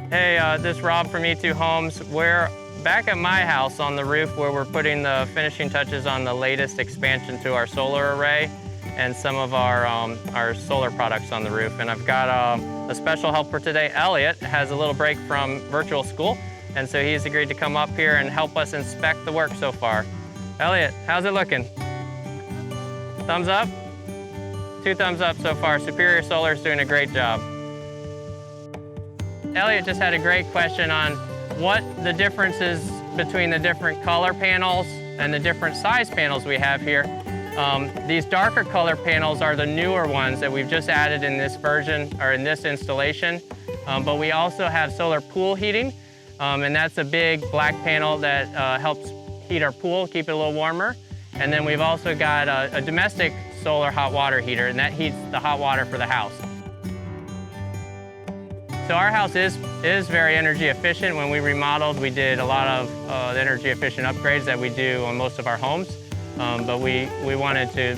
Hey, this is Rob from E2 Homes. We're back at my house on the roof where we're putting the finishing touches on the latest expansion to our solar array and some of our solar products on the roof. And I've got a special helper today. Elliot has a little break from virtual school, and so he's agreed to come up here and help us inspect the work so far. Elliot, how's it looking? Thumbs up? 2 thumbs up so far. Superior Solar is doing a great job. Elliot just had a great question on what the difference is between the different color panels and the different size panels we have here. These darker color panels are the newer ones that we've just added in this version or in this installation. But we also have solar pool heating, and that's a big black panel that helps heat our pool, keep it a little warmer. And then we've also got a domestic solar hot water heater, and that heats the hot water for the house. So our house is very energy efficient. When we remodeled, we did a lot of the energy efficient upgrades that we do on most of our homes. But we wanted to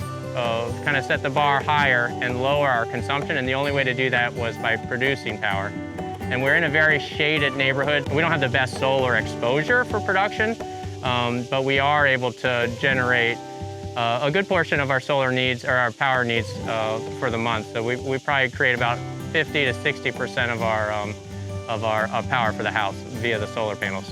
kind of set the bar higher and lower our consumption, and the only way to do that was by producing power. And we're in a very shaded neighborhood. We don't have the best solar exposure for production, but we are able to generate a good portion of our solar needs, or our power needs for the month. So we probably create about 50 to 60% of our power for the house via the solar panels.